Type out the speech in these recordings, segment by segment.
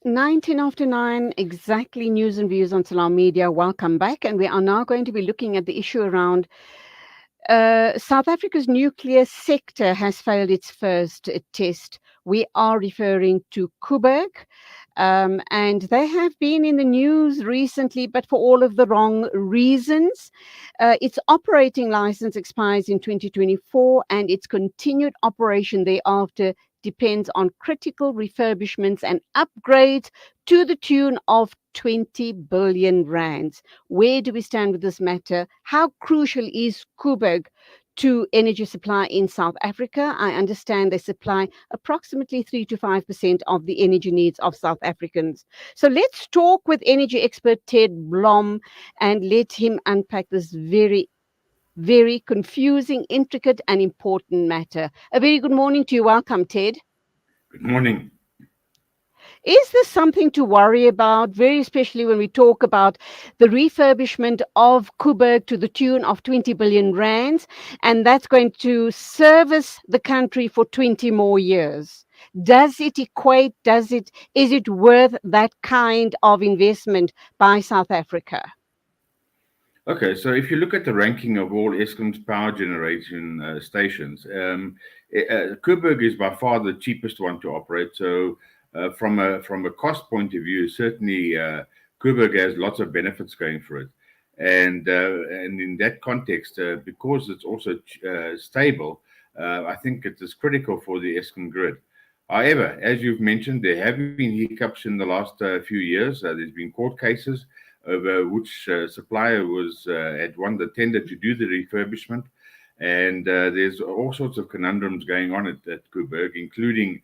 19 after 9, exactly. News and views on Salam Media. Welcome back. And we are now going to be looking at the issue around South Africa's nuclear sector has failed its first test. We are referring to Koeberg. And they have been in the news recently, but for all of the wrong reasons. Its operating license expires in 2024, and its continued operation thereafter depends on critical refurbishments and upgrades to the tune of 20 billion rands. Where do we stand with this matter? How crucial is Koeberg to energy supply in South Africa? I understand they supply approximately 3 to 5% of the energy needs of South Africans. So let's talk with energy expert Ted Blom and let him unpack this very confusing, intricate, and important matter. A very good morning to you. Welcome, Ted. Good morning. Is this something to worry about, very especially when we talk about the refurbishment of Koeberg to the tune of 20 billion rands, and that's going to service the country for 20 more years? Does it equate, is it worth that kind of investment by South Africa? Okay, so if you look at the ranking of all Eskom's power generation stations, Koeberg is by far the cheapest one to operate. So, from a cost point of view, certainly Koeberg has lots of benefits going for it, and in that context, because it's also stable, I think it is critical for the Eskom grid. However, as you've mentioned, there have been hiccups in the last few years. There's been court cases over which supplier had won the tender to do the refurbishment. And there's all sorts of conundrums going on at Koeberg, including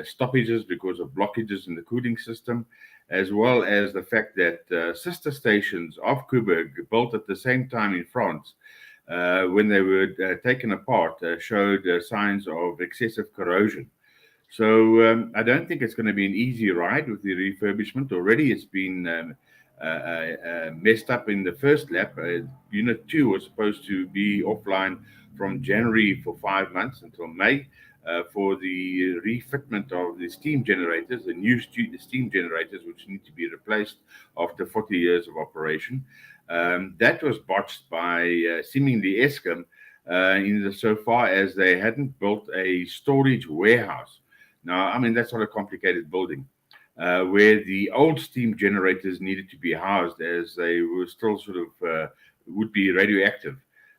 stoppages because of blockages in the cooling system, as well as the fact that sister stations of Koeberg, built at the same time in France, when they were taken apart, showed signs of excessive corrosion. So I don't think it's going to be an easy ride with the refurbishment. Already it's been messed up in the first lap. Unit 2 was supposed to be offline from January for 5 months until May for the refitment of the steam generators, the new steam generators, which need to be replaced after 40 years of operation. That was botched by seemingly Eskom so far as they hadn't built a storage warehouse. Now, I mean, that's not a complicated building where the old steam generators needed to be housed as they were still sort of would be radioactive.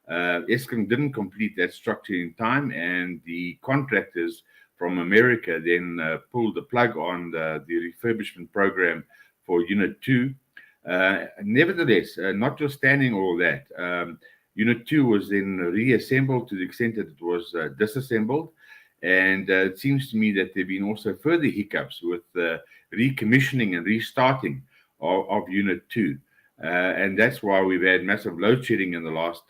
Eskom didn't complete that structure in time, and the contractors from America then pulled the plug on the refurbishment program for Unit 2. Nevertheless, notwithstanding all that, Unit 2 was then reassembled to the extent that it was disassembled. And it seems to me that there have been also further hiccups with recommissioning and restarting of Unit 2. And that's why we've had massive load shedding in the last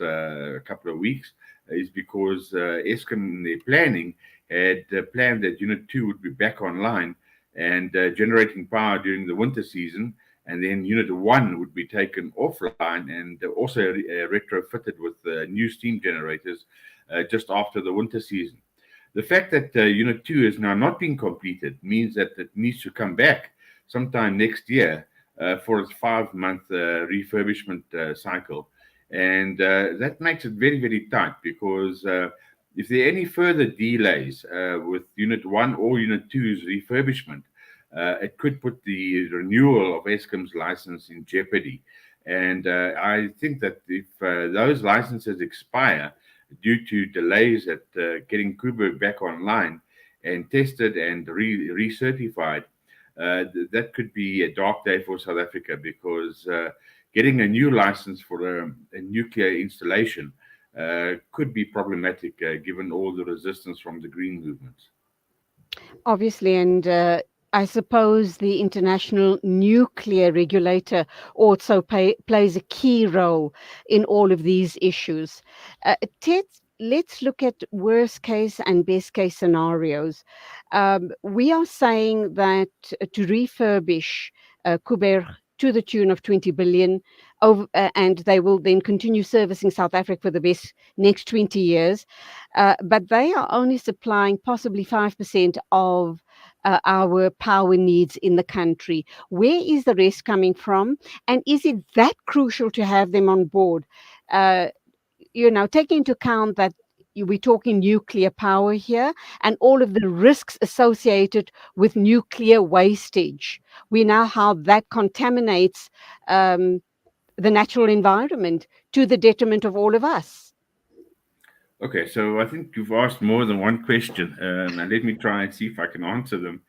couple of weeks, is because Eskom, in their planning, had planned that Unit 2 would be back online and generating power during the winter season. And then Unit 1 would be taken offline and also retrofitted with new steam generators just after the winter season. The fact that Unit 2 is now not being completed means that it needs to come back sometime next year for its 5 month refurbishment cycle. And that makes it very, very tight because if there are any further delays with Unit 1 or Unit 2's refurbishment, it could put the renewal of Eskom's license in jeopardy. And I think that if those licenses expire due to delays at getting Koeberg back online and tested and recertified, that could be a dark day for South Africa because getting a new license for a nuclear installation could be problematic given all the resistance from the green movements. Obviously, and I suppose the international nuclear regulator also plays a key role in all of these issues. Ted, let's look at worst case and best case scenarios. We are saying that to refurbish Koeberg to the tune of 20 billion, and they will then continue servicing South Africa for the next 20 years. But they are only supplying possibly 5% of our power needs in the country. Where is the rest coming from? And is it that crucial to have them on board? Uh, taking into account that we're talking nuclear power here and all of the risks associated with nuclear wastage. We know how that contaminates um, the natural environment to the detriment of all of us. Okay, so I think you've asked more than one question, and let me try and see if I can answer them.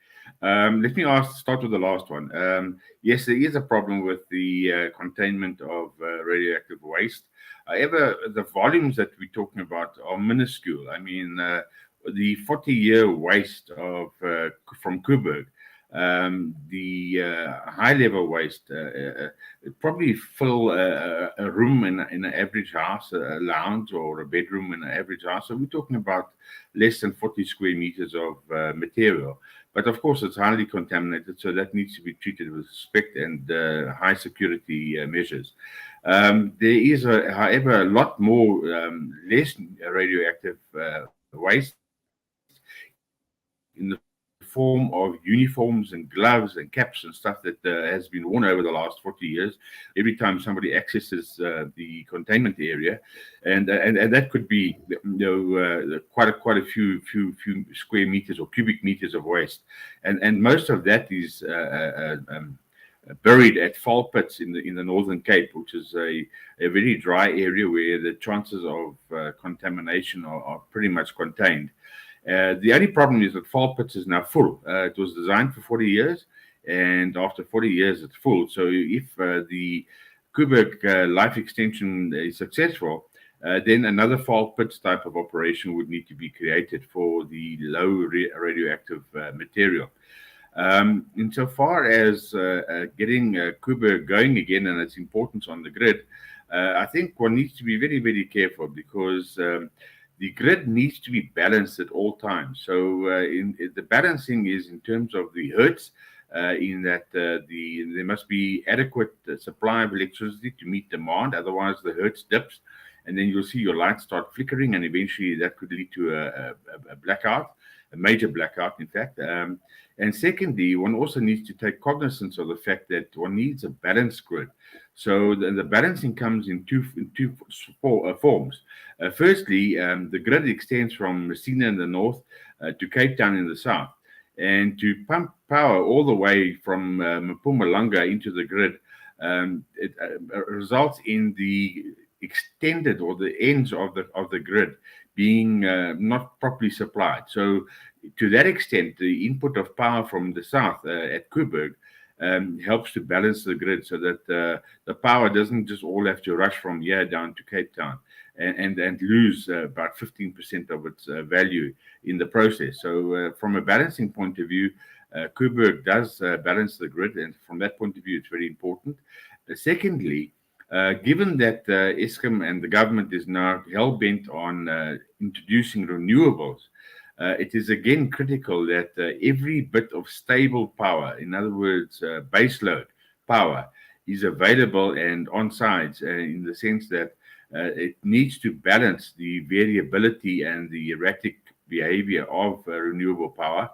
Let me start with the last one. Yes, there is a problem with the containment of radioactive waste. However, the volumes that we're talking about are minuscule. I mean, the 40-year waste from Koeberg, the high level waste, probably fill a room in an average house, a lounge or a bedroom in an average house. So we're talking about less than 40 square meters of material. But of course, it's highly contaminated, so that needs to be treated with respect and high security measures. There is, however, a lot more less radioactive waste in the form of uniforms and gloves and caps and stuff that has been worn over the last 40 years. Every time somebody accesses the containment area, and that could be quite a few square meters or cubic meters of waste, and most of that is buried at fall pits in the Northern Cape, which is a very dry area where the chances of contamination are pretty much contained. The only problem is that fall pits is now full. It was designed for 40 years, and after 40 years, it's full. So if the Koeberg life extension is successful, then another fall pits type of operation would need to be created for the low radioactive material. Insofar as getting Koeberg going again and its importance on the grid, I think one needs to be very, very careful because the grid needs to be balanced at all times. So the balancing is in terms of the hertz, in that there must be adequate supply of electricity to meet demand, otherwise the hertz dips, and then you'll see your lights start flickering, and eventually that could lead to a blackout, a major blackout, in fact. And secondly, one also needs to take cognizance of the fact that one needs a balanced grid. So the balancing comes in two forms. Firstly, the grid extends from Messina in the north to Cape Town in the south. And to pump power all the way from Mpumalanga into the grid, it results in the extended or the ends of the grid being not properly supplied. So to that extent, the input of power from the south at Koeberg helps to balance the grid so that the power doesn't just all have to rush from here down to Cape Town and lose about 15% of its value in the process. So from a balancing point of view, Koeberg does balance the grid, and from that point of view, it's very important. Secondly, given that Eskom and the government is now hell bent on introducing renewables, it is again critical that every bit of stable power, in other words, baseload power, is available and on site in the sense that it needs to balance the variability and the erratic behavior of renewable power.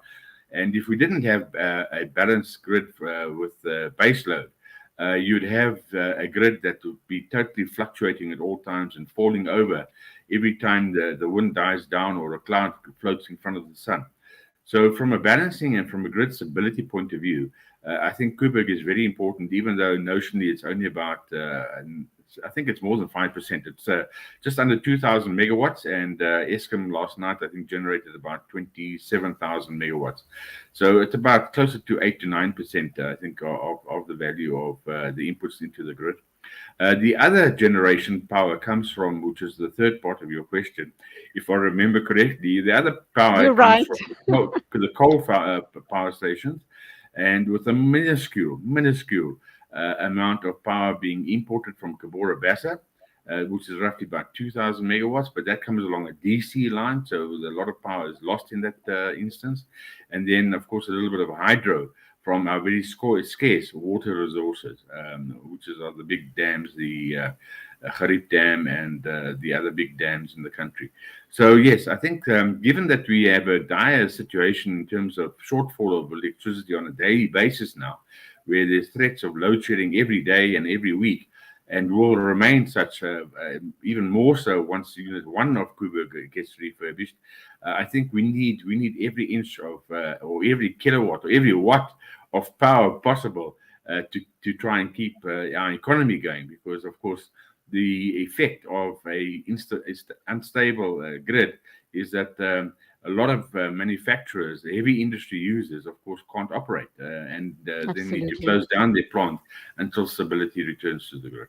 And if we didn't have a balanced grid with baseload, you'd have a grid that would be totally fluctuating at all times and falling over every time the wind dies down or a cloud floats in front of the sun. So, from a balancing and from a grid stability point of view, I think Koeberg is very important, even though notionally it's only about, I think it's more than 5%. It's just under 2,000 megawatts, and Eskom last night, I think, generated about 27,000 megawatts. So it's about closer to 8 to 9%, I think, of the value of the inputs into the grid. The other generation power comes from, which is the third part of your question, if I remember correctly, the other power You're comes right. from the coal power stations, and with a minuscule amount of power being imported from Cabora Bassa, which is roughly about 2,000 megawatts, but that comes along a DC line, so a lot of power is lost in that instance. And then, of course, a little bit of hydro from our very scarce water resources, which are the big dams, the Gharib Dam and the other big dams in the country. So yes, I think given that we have a dire situation in terms of shortfall of electricity on a daily basis now, where there's threats of load shedding every day and every week, and will remain such, even more so once Unit One of Koeberg gets refurbished. I think we need every inch of or every kilowatt or every watt of power possible to try and keep our economy going, because of course the effect of a unstable grid is that a lot of manufacturers, heavy industry users, of course, can't operate and then need to Absolutely. close down their plant until stability returns to the grid.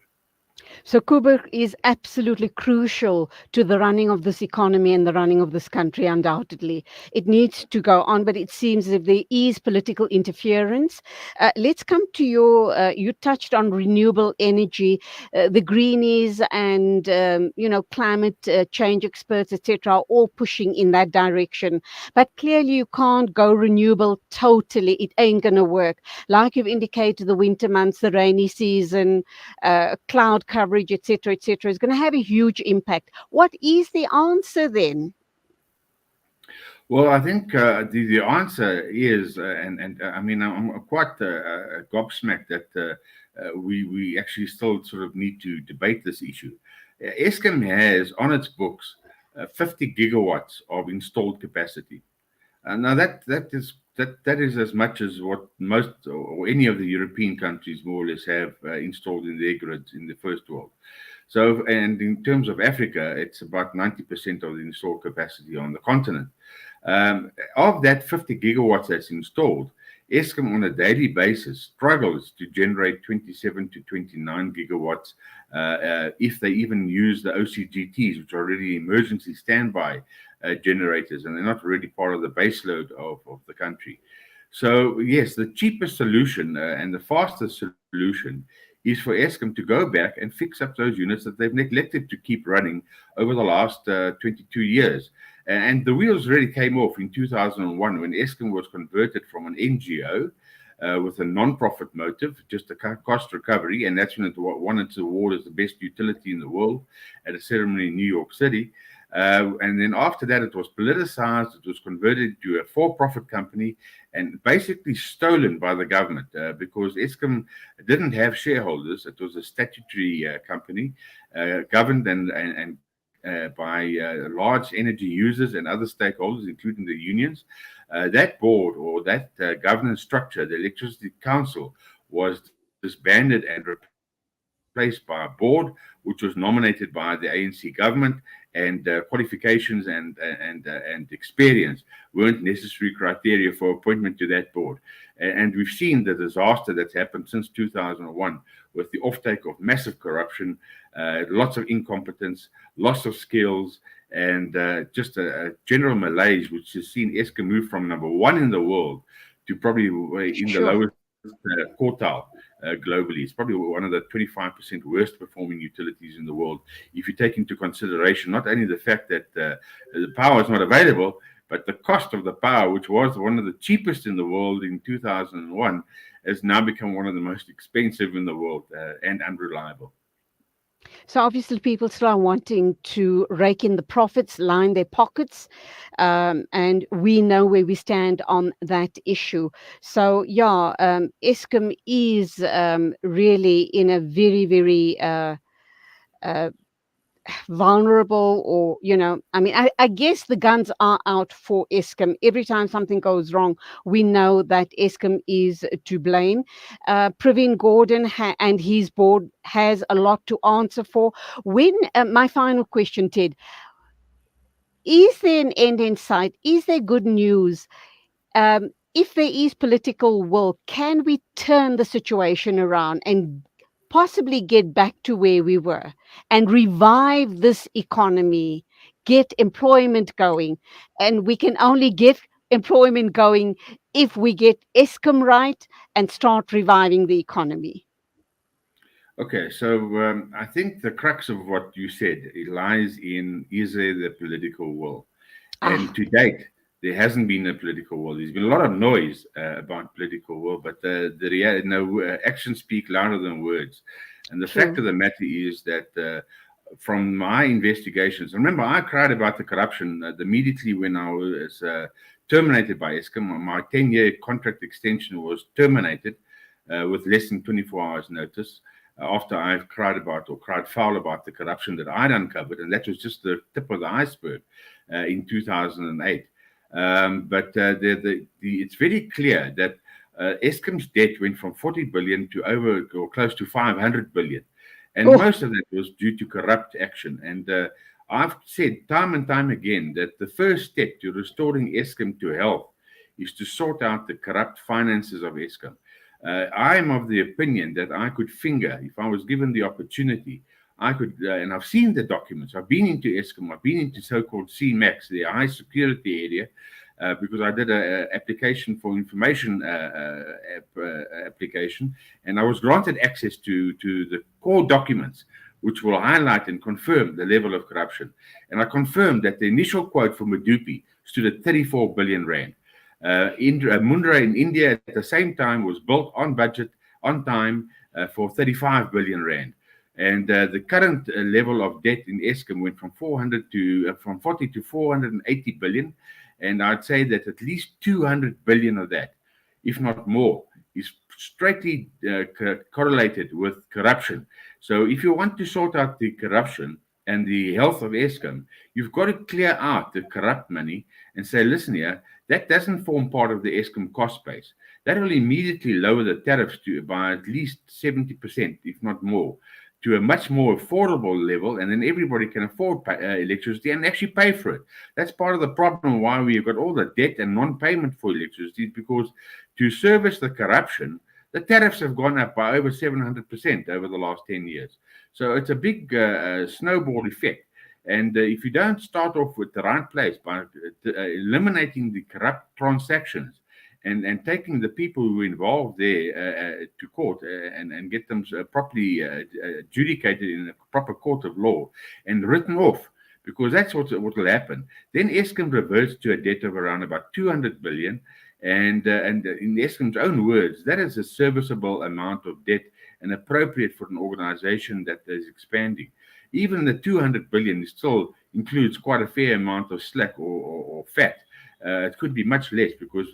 So Koeberg is absolutely crucial to the running of this economy and the running of this country, undoubtedly. It needs to go on, but it seems as if there is political interference. Let's come to you touched on renewable energy. The greenies and, climate change experts, etc., are all pushing in that direction. But clearly you can't go renewable totally. It ain't going to work. Like you've indicated, the winter months, the rainy season, cloud coverage, etc., is going to have a huge impact. What is the answer then? Well, I think the answer is, I mean, I'm quite gobsmacked that we actually still sort of need to debate this issue. Eskom has on its books 50 gigawatts of installed capacity. Now that is as much as what most or any of the European countries more or less have installed in their grids in the first world. So, and in terms of Africa, it's about 90% of the installed capacity on the continent. Of that 50 gigawatts that's installed, Eskom on a daily basis struggles to generate 27 to 29 gigawatts if they even use the OCGTs, which are already emergency standby generators, and they're not really part of the baseload of the country. So, yes, the cheapest solution and the fastest solution is for Eskom to go back and fix up those units that they've neglected to keep running over the last 22 years. And the wheels really came off in 2001 when Eskom was converted from an NGO with a non-profit motive, just a cost recovery, and that's when it won its award as the best utility in the world at a ceremony in New York City. And then after that, it was politicized, it was converted to a for-profit company and basically stolen by the government because Eskom didn't have shareholders. It was a statutory company governed by large energy users and other stakeholders, including the unions. That board or that governance structure, the Electricity Council, was disbanded and replaced by a board which was nominated by the ANC government, and qualifications and experience weren't necessary criteria for appointment to that board. And we've seen the disaster that's happened since 2001 with the offtake of massive corruption, lots of incompetence, loss of skills, and just a general malaise, which has seen Eskom move from number one in the world to probably in the Sure. lowest quartile globally. It's probably one of the 25% worst performing utilities in the world. If you take into consideration not only the fact that the power is not available, but the cost of the power, which was one of the cheapest in the world in 2001, has now become one of the most expensive in the world and unreliable. So obviously, people still are wanting to rake in the profits, line their pockets, and we know where we stand on that issue. So yeah, Eskom is really in a very, very uh, vulnerable, or I mean, I guess the guns are out for Eskom. Every time something goes wrong, we know that Eskom is to blame. Praveen Gordon and his board has a lot to answer for. When My final question, Ted, is there an end in sight? Is there good news? If there is political will, can we turn the situation around and possibly get back to where we were and revive this economy, get employment going? And we can only get employment going if we get Eskom right and start reviving the economy. Okay, so I think the crux of what you said it lies in is there the political will? And Ah, to date, there hasn't been a political will. There's been a lot of noise about political will, but actions speak louder than words. And the fact True. of the matter is that from my investigations, remember, I cried about the corruption immediately when I was terminated by Eskom. My 10-year contract extension was terminated with less than 24 hours notice after I've cried about or cried foul about the corruption that I'd uncovered. And that was just the tip of the iceberg in 2008. But it's very clear that Eskom's debt went from 40 billion to over or close to 500 billion. And Oh, most of that was due to corrupt action. And I've said time and time again that the first step to restoring Eskom to health is to sort out the corrupt finances of Eskom. I am of the opinion that I could finger, if I was given the opportunity, I could, and I've seen the documents. I've been into Eskom, I've been into so-called CMAX, the high security area, because I did an application for information application, and I was granted access to the core documents, which will highlight and confirm the level of corruption. And I confirmed that the initial quote for Medupi stood at 34 billion rand. Mundra in India at the same time was built on budget, on time, for 35 billion rand. And the current level of debt in Eskom went from 40 to 480 billion. And I'd say that at least 200 billion of that, if not more, is straightly correlated with corruption. So if you want to sort out the corruption and the health of Eskom, you've got to clear out the corrupt money and say, listen here, that doesn't form part of the Eskom cost base. That will immediately lower the tariffs by at least 70%, if not more, to a much more affordable level, and then everybody can afford electricity and actually pay for it. That's part of the problem why we've got all the debt and non-payment for electricity, because to service the corruption, the tariffs have gone up by over 700% over the last 10 years. So it's a big snowball effect. And if you don't start off with the right place by eliminating the corrupt transactions and taking the people who are involved there to court and get them properly adjudicated in a proper court of law and written off, because that's what will happen. Then Eskom reverts to a debt of around about 200 billion. And in Eskom's own words, that is a serviceable amount of debt and appropriate for an organization that is expanding. Even the 200 billion still includes quite a fair amount of slack or fat. It could be much less because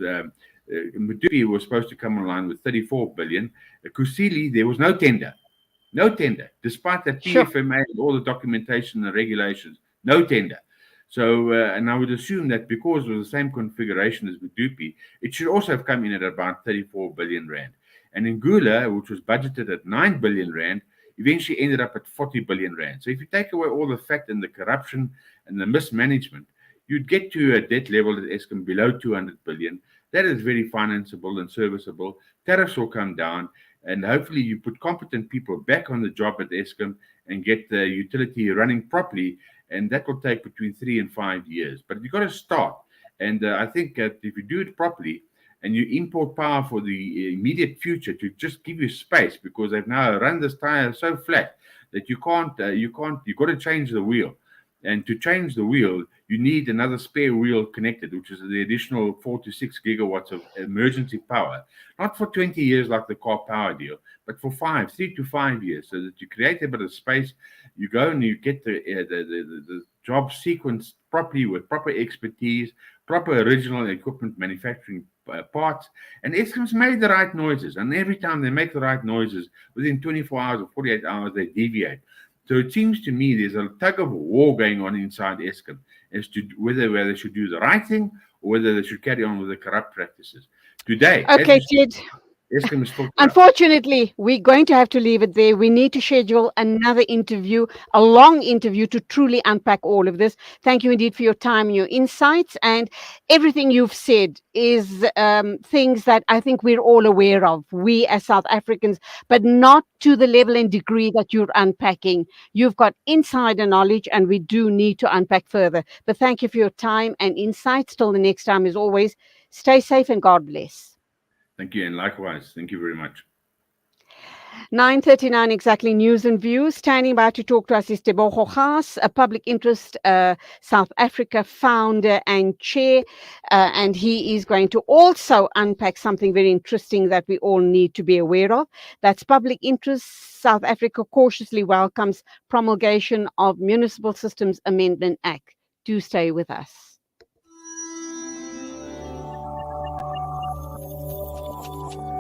Medupi was supposed to come online with 34 billion. Kusile, there was no tender. No tender, despite that sure. PFMA and all the documentation and regulations, no tender. So, and I would assume that because of the same configuration as Medupi, it should also have come in at about 34 billion rand. And in Gula, which was budgeted at 9 billion rand, eventually ended up at 40 billion rand. So if you take away all the fact and the corruption and the mismanagement, you'd get to a debt level at Eskom below 200 billion. That is very financeable and serviceable. Tariffs will come down, and hopefully you put competent people back on the job at Eskom and get the utility running properly, and that will take between 3 and 5 years. But you've got to start, and I think that if you do it properly and you import power for the immediate future to just give you space, because they've now run this tire so flat that you've got to change the wheel. And to change the wheel, you need another spare wheel connected, which is the additional 4 to 6 gigawatts of emergency power, not for 20 years like the car power deal, but for 3 to 5 years, so that you create a bit of space. You go and you get the job sequenced properly with proper expertise, proper original equipment manufacturing parts. And Eskom's made the right noises, and every time they make the right noises, within 24 hours or 48 hours, they deviate. So it seems to me there's a tug of war going on inside Eskom as to whether they should do the right thing or whether they should carry on with the corrupt practices. Today, as Okay, we speak, Ted. Eskom is still corrupt. Unfortunately, we're going to have to leave it there. We need to schedule another interview, a long interview, to truly unpack all of this. Thank you indeed for your time and your insights. And everything you've said is things that I think we're all aware of, we as South Africans, but not to the level and degree that you're unpacking. You've got insider knowledge, and we do need to unpack further. But thank you for your time and insights. Till the next time, as always, stay safe and God bless. Thank you, and likewise. Thank you very much. 9:39 exactly, news and views. Standing by to talk to us is Tebogo Haas, a public interest South Africa founder and chair, and he is going to also unpack something very interesting that we all need to be aware of. That's public interest. South Africa cautiously welcomes promulgation of Municipal Systems Amendment Act. Do stay with us.